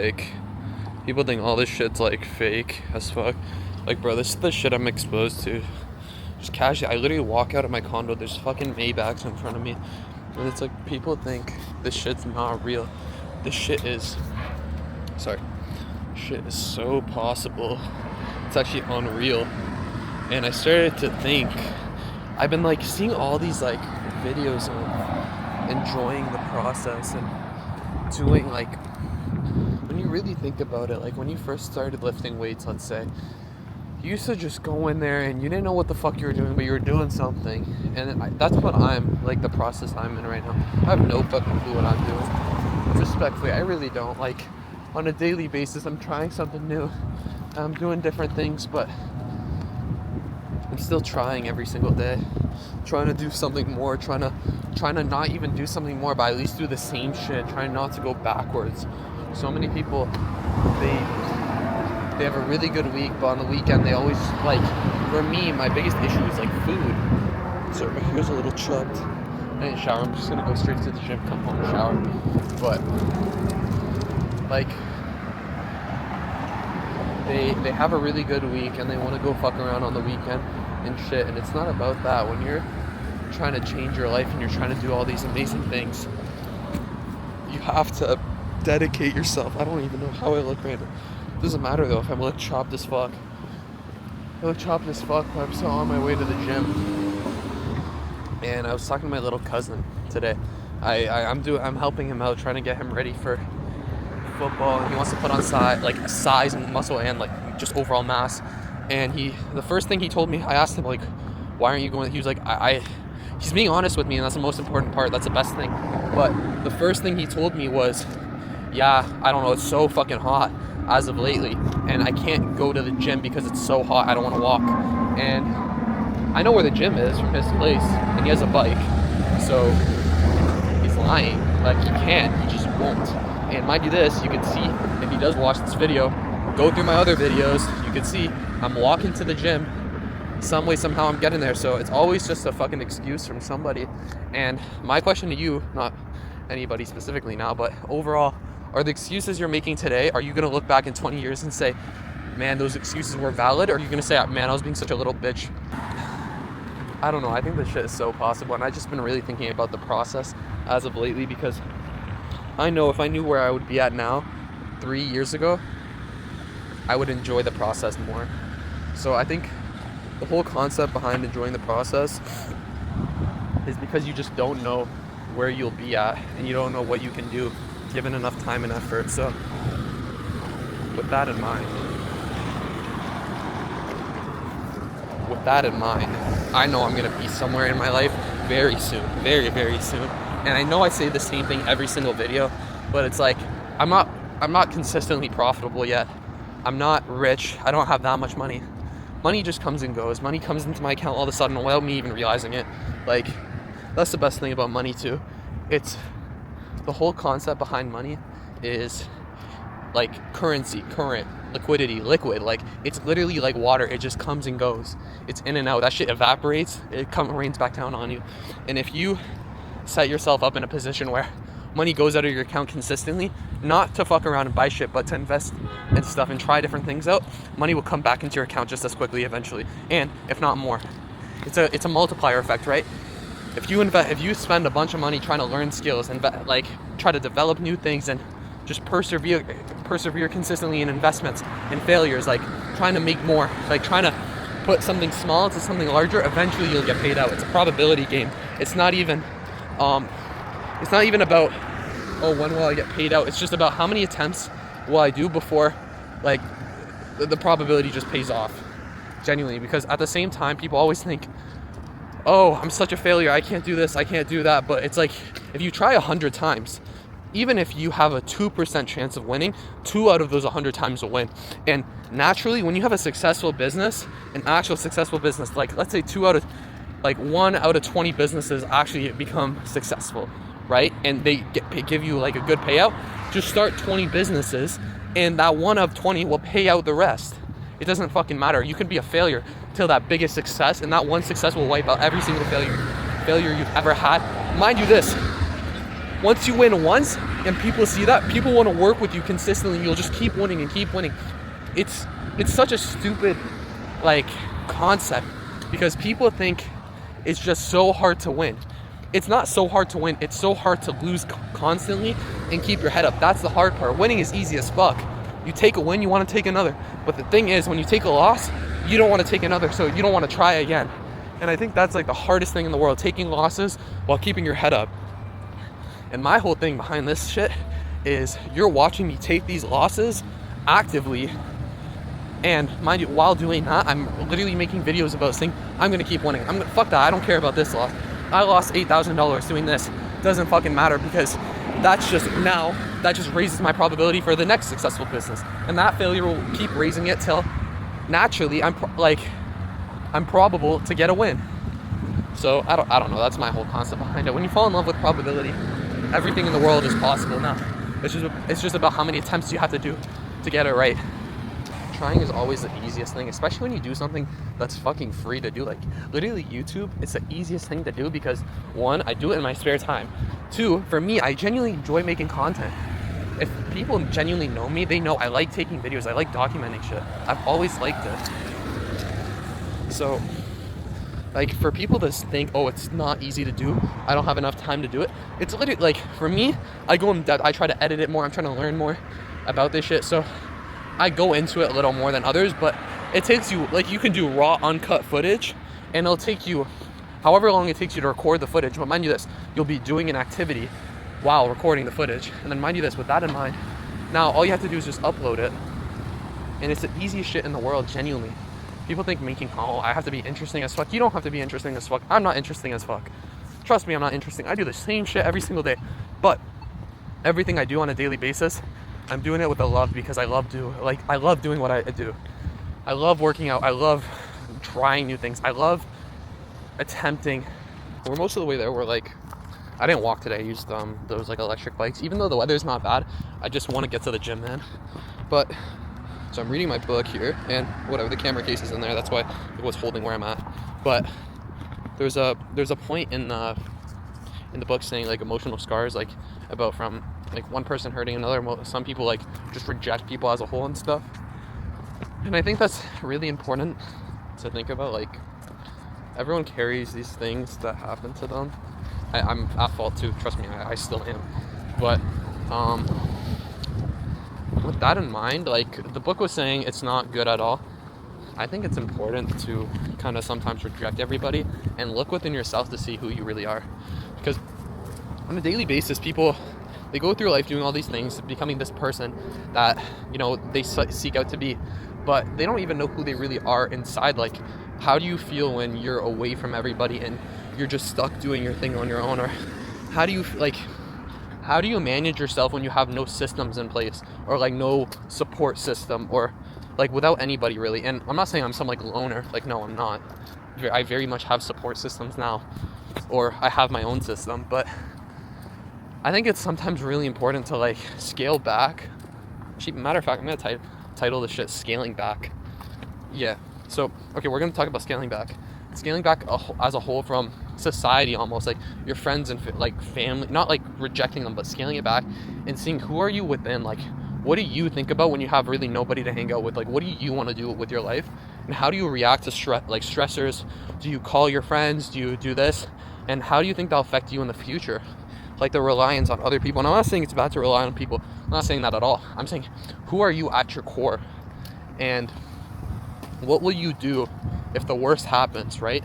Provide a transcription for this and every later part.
Like, people think all this shit's like fake as fuck. Like, bro, this is the shit I'm exposed to. Just casually, I literally walk out of my condo, there's fucking Maybachs in front of me. And it's like, people think this shit's not real. This shit is, shit is so possible. It's actually unreal. And I started to think, I've been like seeing all these like videos of enjoying the process and doing like, when you really think about it, like when you first started lifting weights, let's say, you used to just go in there and you didn't know what the fuck you were doing, but you were doing something. And that's what I'm, like the process I'm in right now. I have no fucking clue what I'm doing. Respectfully, I really don't. Like, on a daily basis, I'm trying something new. I'm doing different things, but I'm still trying every single day. Trying to do something more, trying to not even do something more, but at least do the same shit, trying not to go backwards. So many people, they have a really good week, but on the weekend they always, like, for me, my biggest issue is like food. So my hair's a little chopped. I didn't shower, I'm just gonna go straight to the gym, come home and shower. But like, they have a really good week and they want to go fuck around on the weekend and shit, and it's not about that. When you're trying to change your life and you're trying to do all these amazing things, you have to dedicate yourself. I don't even know how I look right now. It doesn't matter though if I look chopped as fuck. I look chopped as fuck, but I'm still on my way to the gym. And I was talking to my little cousin today. I'm helping him out, trying to get him ready for football. He wants to put on size and muscle and like just overall mass. And the first thing he told me, I asked him like, why aren't you going? He was like, he's being honest with me, and that's the most important part. That's the best thing. But the first thing he told me was, yeah, I don't know, it's so fucking hot as of lately, and I can't go to the gym because it's so hot. I don't want to walk. And I know where the gym is from his place, and he has a bike. So he's lying. Like, he can't. He just won't. And mind you this, you can see, if he does watch this video, go through my other videos, you can see I'm walking to the gym. Some way, somehow I'm getting there. So it's always just a fucking excuse from somebody. And my question to you, not anybody specifically now, but overall, are the excuses you're making today, are you going to look back in 20 years and say, man, those excuses were valid? Or are you going to say, man, I was being such a little bitch? I don't know. I think this shit is so possible. And I've just been really thinking about the process as of lately, because I know if I knew where I would be at now 3 years ago, I would enjoy the process more. So I think the whole concept behind enjoying the process is because you just don't know where you'll be at, and you don't know what you can do given enough time and effort. So with that in mind, I know I'm gonna be somewhere in my life very soon, very, very soon. And I know I say the same thing every single video, but it's like, I'm not consistently profitable yet. I'm not rich. I don't have that much money. Money just comes and goes. Money comes into my account all of a sudden without me even realizing it. Like, that's the best thing about money too. It's the whole concept behind money is like currency, current, liquidity, liquid. Like, it's literally like water. It just comes and goes. It's in and out. That shit evaporates. It rains back down on you. And if you set yourself up in a position where money goes out of your account consistently, not to fuck around and buy shit, but to invest in stuff and try different things out, money will come back into your account just as quickly eventually, and if not more. It's a multiplier effect, right? If you spend a bunch of money trying to learn skills and like try to develop new things and just persevere consistently in investments and failures, like trying to make more, like trying to put something small into something larger, eventually you'll get paid out. It's a probability game. It's not even about, oh, when will I get paid out? It's just about how many attempts will I do before, like, the probability just pays off. Genuinely, because at the same time, people always think, oh, I'm such a failure, I can't do this, I can't do that. But it's like, if you try 100 times, even if you have a 2% chance of winning, 2 out of those 100 times will win. And naturally, when you have a successful business, an actual successful business, like let's say 1 out of 20 businesses actually become successful, right? And they give you like a good payout. Just start 20 businesses, and that 1 of 20 will pay out the rest. It doesn't fucking matter. You can be a failure till that biggest success, and that one success will wipe out every single failure you've ever had. Mind you this, once you win once and people see that, people want to work with you consistently. You'll just keep winning and keep winning. It's such a stupid like concept because people think it's just so hard to win. It's not so hard to win. It's so hard to lose constantly and keep your head up. That's the hard part. Winning is easy as fuck. You take a win, you want to take another. But the thing is, when you take a loss, you don't want to take another, so you don't want to try again. And I think that's like the hardest thing in the world, taking losses while keeping your head up. And my whole thing behind this shit is you're watching me take these losses actively. And mind you, while doing that, I'm literally making videos about saying, I'm going to keep winning. Fuck that, I don't care about this loss. I lost $8,000 doing this. Doesn't fucking matter because that just raises my probability for the next successful business. And that failure will keep raising it till naturally I'm probable to get a win. So I don't know, that's my whole concept behind it. When you fall in love with probability, everything in the world is possible now. It's just about how many attempts you have to do to get it right. Trying is always the easiest thing, especially when you do something that's fucking free to do. Like literally YouTube, it's the easiest thing to do because one, I do it in my spare time. Two, for me, I genuinely enjoy making content. If people genuinely know me, they know I like taking videos, I like documenting shit. I've always liked it. So like for people to think, oh, it's not easy to do, I don't have enough time to do it. It's literally like for me, I go in depth, I try to edit it more, I'm trying to learn more about this shit. So I go into it a little more than others, but it takes you, like you can do raw uncut footage and it'll take you however long it takes you to record the footage. But mind you this, you'll be doing an activity while recording the footage. And then mind you this, with that in mind, now all you have to do is just upload it. And it's the easiest shit in the world, genuinely. People think I have to be interesting as fuck. You don't have to be interesting as fuck. I'm not interesting as fuck. Trust me, I'm not interesting. I do the same shit every single day. But everything I do on a daily basis, I'm doing it with a love because I love doing what I do. I love working out. I love trying new things. I love attempting. We're most of the way there. I didn't walk today. I used those like electric bikes. Even though the weather's not bad, I just want to get to the gym, man. But so I'm reading my book here, and whatever, the camera case is in there. That's why it was holding where I'm at. But there's a point in the book saying like emotional scars, like about from like one person hurting another. Some people like just reject people as a whole and stuff. And I think that's really important to think about. Like everyone carries these things that happen to them. I'm at fault too. Trust me, I still am. But with that in mind, like the book was saying, it's not good at all. I think it's important to kind of sometimes reject everybody and look within yourself to see who you really are. Because on a daily basis, people, they go through life doing all these things, becoming this person that, you know, they seek out to be, but they don't even know who they really are inside. Like, how do you feel when you're away from everybody and you're just stuck doing your thing on your own? Or how do you manage yourself when you have no systems in place, or like no support system, or like without anybody really? And I'm not saying I'm some like loner, like no, I'm not. I very much have support systems now, or I have my own system, but I think it's sometimes really important to like scale back. Matter of fact, I'm gonna title this shit "Scaling Back." Yeah. So okay, we're gonna talk about scaling back. Scaling back as a whole from society, almost like your friends and like family, not like rejecting them, but scaling it back and seeing who are you within. Like, what do you think about when you have really nobody to hang out with? Like, what do you want to do with your life, and how do you react to stressors? Do you call your friends? Do you do this? And how do you think that'll affect you in the future? Like the reliance on other people. And I'm not saying it's bad to rely on people. I'm not saying that at all. I'm saying, who are you at your core? And what will you do if the worst happens, right?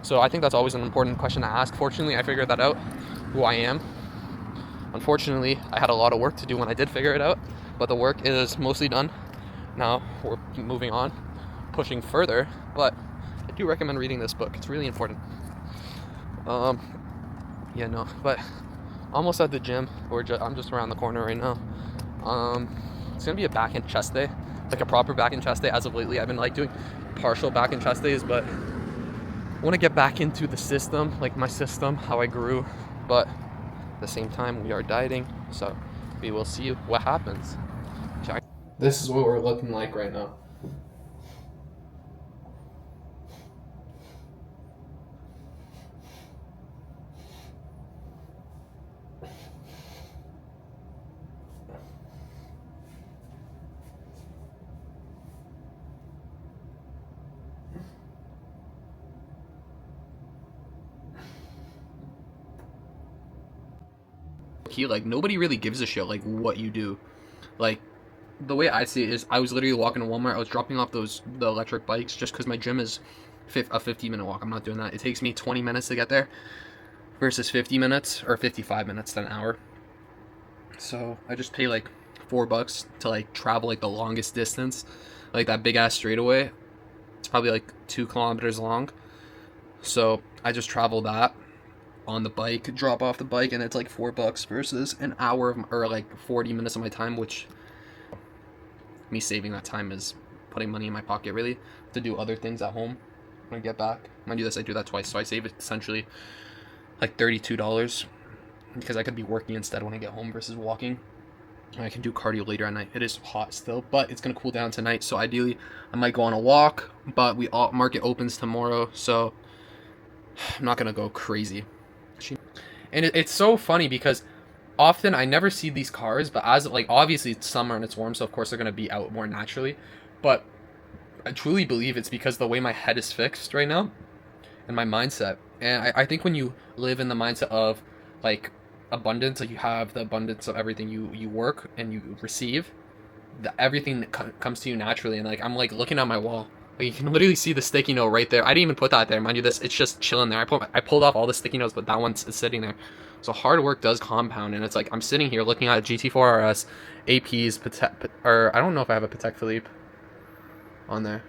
So I think that's always an important question to ask. Fortunately, I figured that out, who I am. Unfortunately, I had a lot of work to do when I did figure it out, but the work is mostly done. Now we're moving on, pushing further, but I do recommend reading this book. It's really important. But almost at the gym. I'm just around the corner right now. It's gonna be a back and chest day, like a proper back and chest day. As of lately, I've been like doing partial back and chest days, but I want to get back into the system, like my system, how I grew. But at the same time, we are dieting, so we will see what happens. This is what we're looking like right now. key, like, nobody really gives a shit, like, what you do. Like, the way I see it is, I was literally walking to Walmart, I was dropping off the electric bikes, just because my gym is a 15-minute walk. I'm not doing that. It takes me 20 minutes to get there, versus 50 minutes, or 55 minutes to an hour. So, I just pay, like, $4 to, like, travel, like, the longest distance. Like, that big-ass straightaway, it's probably, like, 2 kilometers long. So, I just travel that on the bike, drop off the bike, and it's like $4 versus an hour of, or like 40 minutes of my time, which me saving that time is putting money in my pocket, really, to do other things at home when I get back. Mind you, I do that twice, so I save essentially like $32 because I could be working instead when I get home versus walking. And I can do cardio later at night. It is hot still, but it's gonna cool down tonight, so ideally I might go on a walk, but market opens tomorrow, so I'm not gonna go crazy. And it's so funny because often I never see these cars, but as, like, obviously it's summer and it's warm, so of course they're going to be out more naturally. But I truly believe it's because the way my head is fixed right now and my mindset. And I think when you live in the mindset of, like, abundance, like, you have the abundance of everything you work and you receive, everything comes to you naturally. And, like, I'm, like, looking at my wall. Like, you can literally see the sticky note right there. I didn't even put that there. Mind you, it's just chilling there. I pulled off all the sticky notes, but that one's sitting there. So hard work does compound, and it's like I'm sitting here looking at GT4 RS, APs, or I don't know if I have a Patek Philippe on there.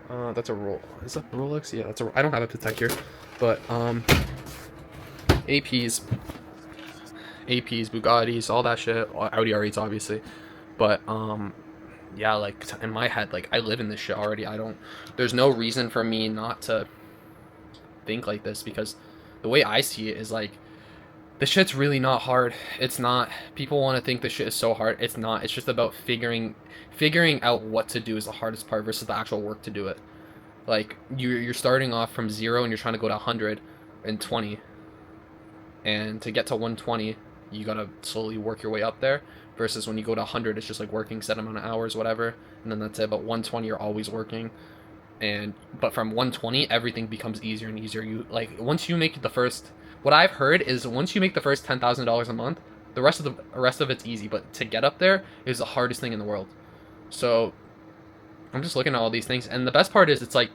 That's a Rolex. Is that Rolex? Yeah, I don't have a Patek here, but APs, Bugattis, all that shit. Audi R8s, obviously, but yeah, like, in my head, like, I live in this shit already. There's no reason for me not to think like this, because the way I see it is, like, the shit's really not hard. It's not. People want to think the shit is so hard. It's not. It's just about figuring out what to do is the hardest part versus the actual work to do it. Like, you're starting off from 0 and you're trying to go to 120. And to get to 120, you gotta slowly work your way up there. Versus when you go to 100, it's just like working set amount of hours, whatever, and then that's it. But 120, you're always working, but from 120, everything becomes easier and easier. You, like, once you make the first, what I've heard is once you make the first $10,000 a month, the rest of it's easy. But to get up there is the hardest thing in the world. So I'm just looking at all these things, and the best part is it's like,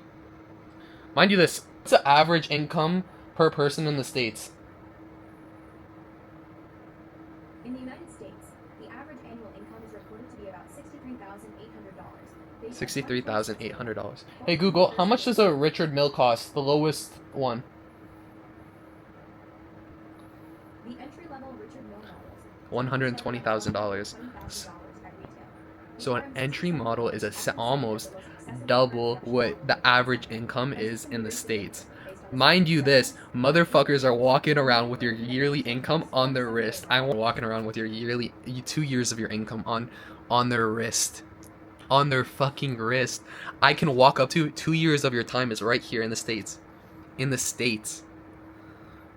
mind you, what's the average income per person in the States? In the United States, the average annual income is reported to be about $63,800. $63,800. Hey Google, how much does a Richard Mille cost? The lowest one. The entry-level Richard Mille models. $120,000. So an entry model is almost double what the average income is in the States. Mind you, this motherfuckers are walking around with your yearly income on their wrist. I want walking around with your yearly 2 years of your income on their wrist, on their fucking wrist. I can walk up to 2 years of your time is right here in the States,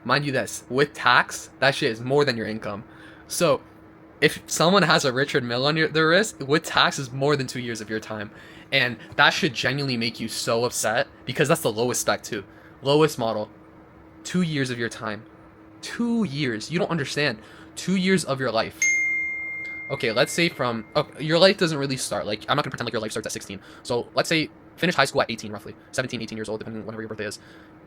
Mind you, this with tax, that shit is more than your income. So if someone has a Richard Mille on their wrist, with tax is more than 2 years of your time, and that should genuinely make you so upset because that's the lowest spec too. Lowest model, 2 years of your time. 2 years. You don't understand. 2 years of your life. Okay, let's say your life doesn't really start. Like, I'm not gonna pretend like your life starts at 16. So let's say finish high school at 18, roughly. 17, 18 years old, depending on whenever your birthday is.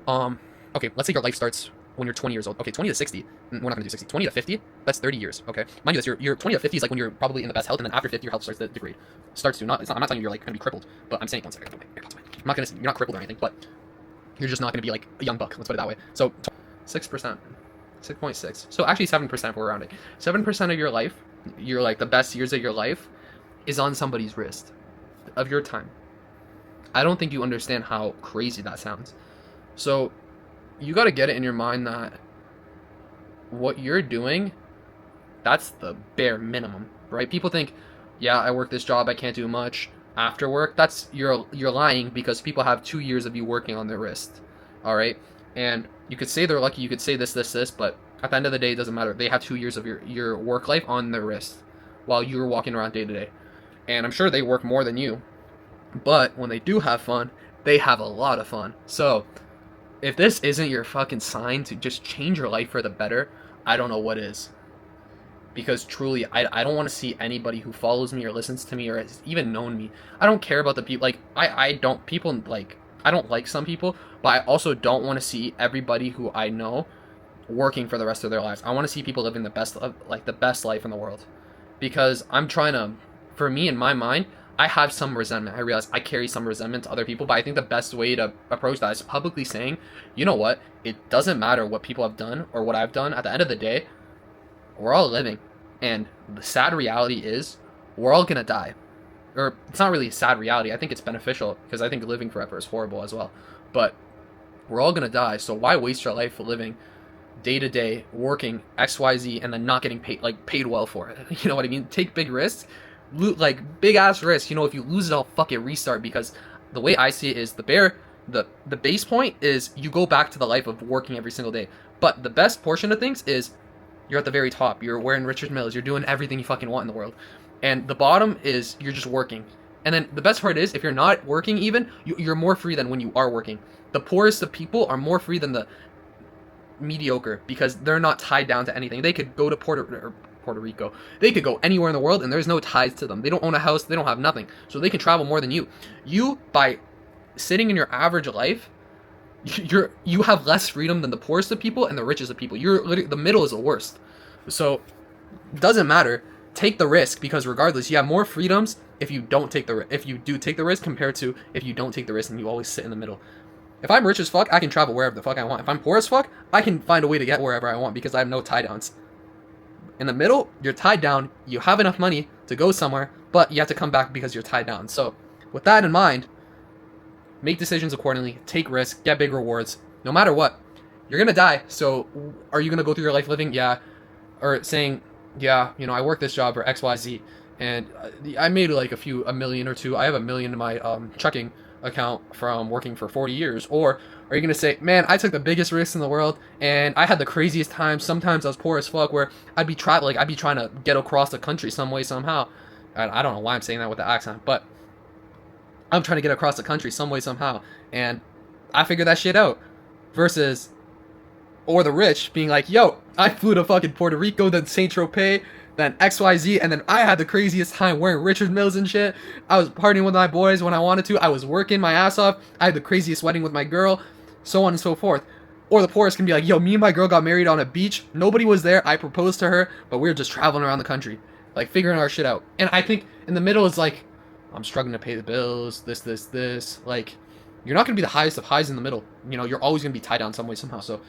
Okay, let's say your life starts when you're 20 years old. Okay, 20 to 60. We're not gonna do 60. 20 to 50, that's 30 years, okay? Mind you this, your 20 to 50 is like when you're probably in the best health, and then after 50, your health starts to degrade. I'm not telling you you're, like, gonna be crippled, but I'm saying, one second, you're not crippled or anything, but you're just not going to be like a young buck, let's put it that way. So 6%, 6.6. So actually 7% if we're rounding. 7% of your life, you're like the best years of your life, is on somebody's wrist of your time. I don't think you understand how crazy that sounds. So you got to get it in your mind that what you're doing, that's the bare minimum, right? People think, yeah, I work this job, I can't do much after work. That's you're lying, because people have 2 years of you working on their wrist. All right, and you could say they're lucky, you could say this, but at the end of the day, it doesn't matter. They have 2 years of your work life on their wrist while you're walking around day to day, and I'm sure they work more than you, but when they do have fun, they have a lot of fun. So if this isn't your fucking sign to just change your life for the better, I don't know what is. because truly I don't want to see anybody who follows me or listens to me or has even known me. I don't care about the people, like I don't people like I don't like some people, but I also don't want to see everybody who I know working for the rest of their lives. I want to see people living the best life in the world, because I'm trying to, for me in my mind, I have some resentment. I realize I carry some resentment to other people, but I think the best way to approach that is publicly saying, you know what, it doesn't matter what people have done or what I've done. At the end of the day, we're all living, and the sad reality is we're all gonna die. Or it's not really a sad reality. I think it's beneficial, because I think living forever is horrible as well. But we're all gonna die, so why waste your life living day to day, working XYZ, and then not getting paid well for it? You know what I mean? Take big risks, big ass risks. You know, if you lose it all, fuck it, restart. Because the way I see it is the base point is you go back to the life of working every single day. But the best portion of things is you're at the very top. You're wearing Richard Milles. You're doing everything you fucking want in the world. And the bottom is you're just working. And then the best part is, if you're not working even, you're more free than when you are working. The poorest of people are more free than the mediocre, because they're not tied down to anything. They could go to Puerto Rico. They could go anywhere in the world, and there's no ties to them. They don't own a house. They don't have nothing. So they can travel more than you. You, by sitting in your average life, you have less freedom than the poorest of people and the richest of people. You're literally, the middle is the worst. So it doesn't matter. Take the risk, because regardless, you have more freedoms if you do take the risk compared to if you don't take the risk and you always sit in the middle. If I'm rich as fuck, I can travel wherever the fuck I want. If I'm poor as fuck, I can find a way to get wherever I want, because I have no tie downs. In the middle, you're tied down. You have enough money to go somewhere, but you have to come back because you're tied down. So with that in mind, make decisions accordingly, take risks, get big rewards. No matter what, you're gonna die. So are you gonna go through your life living? Yeah. Or saying, yeah, you know, I work this job for XYZ, and I made like a million or two. I have $1 million in my checking account from working for 40 years. Or are you gonna say, man, I took the biggest risks in the world, and I had the craziest times. Sometimes I was poor as fuck, where I'd be trying to get across the country some way, somehow. And I don't know why I'm saying that with the accent, but I'm trying to get across the country some way, somehow, and I figured that shit out. Versus, or the rich being like, yo, I flew to fucking Puerto Rico, then Saint Tropez, then XYZ, and then I had the craziest time wearing Richard Milles and shit. I was partying with my boys when I wanted to. I was working my ass off. I had the craziest wedding with my girl, so on and so forth. Or the poorest can be like, yo, me and my girl got married on a beach. Nobody was there. I proposed to her, but we were just traveling around the country, like figuring our shit out. And I think in the middle is like, I'm struggling to pay the bills, this. Like, you're not going to be the highest of highs in the middle. You know, you're always going to be tied down some way, somehow. So,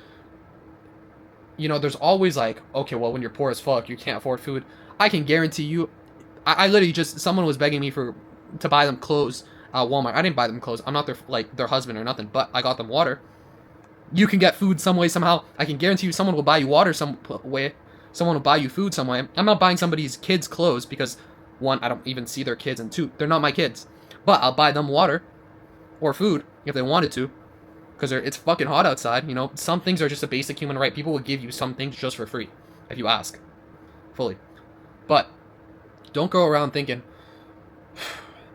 you know, there's always like, okay, well, when you're poor as fuck, you can't afford food. I can guarantee you, I literally just, someone was begging me to buy them clothes at Walmart. I didn't buy them clothes. I'm not their husband or nothing, but I got them water. You can get food some way, somehow. I can guarantee you someone will buy you water some way. Someone will buy you food some way. I'm not buying somebody's kids clothes because, one, I don't even see their kids, and two, they're not my kids. But I'll buy them water or food if they wanted to, because it's fucking hot outside. You know, some things are just a basic human right. People will give you some things just for free if you ask fully. But don't go around thinking,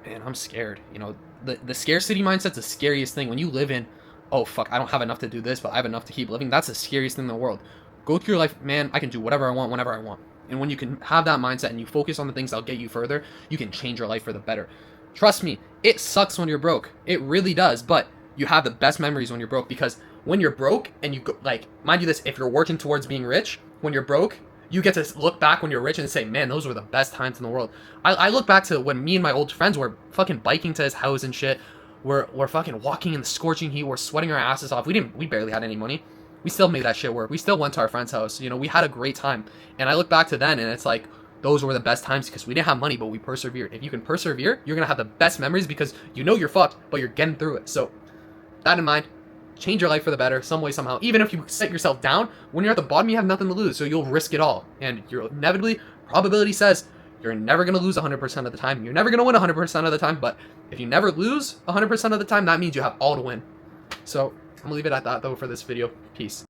man, I'm scared. You know, the scarcity mindset's the scariest thing. When you live in, oh fuck, I don't have enough to do this, but I have enough to keep living. That's the scariest thing in the world. Go through your life, man, I can do whatever I want, whenever I want. And when you can have that mindset and you focus on the things that'll get you further, you can change your life for the better. Trust me, it sucks when you're broke. It really does, but you have the best memories when you're broke, because when you're broke and you go, like, mind you this, if you're working towards being rich, when you're broke, you get to look back when you're rich and say, man, those were the best times in the world. I look back to when me and my old friends were fucking biking to his house and shit. We're fucking walking in the scorching heat. We're sweating our asses off. We barely had any money. We still made that shit work. We still went to our friend's house. You know, we had a great time. And I look back to then and it's like, those were the best times because we didn't have money, but we persevered. If you can persevere, you're going to have the best memories because you know you're fucked, but you're getting through it. So, that in mind, change your life for the better, some way, somehow. Even if you set yourself down, when you're at the bottom, you have nothing to lose, so you'll risk it all. And you're inevitably, probability says, you're never going to lose 100% of the time. You're never going to win 100% of the time, but if you never lose 100% of the time, that means you have all to win. So, I'm going to leave it at that, though, for this video. Peace.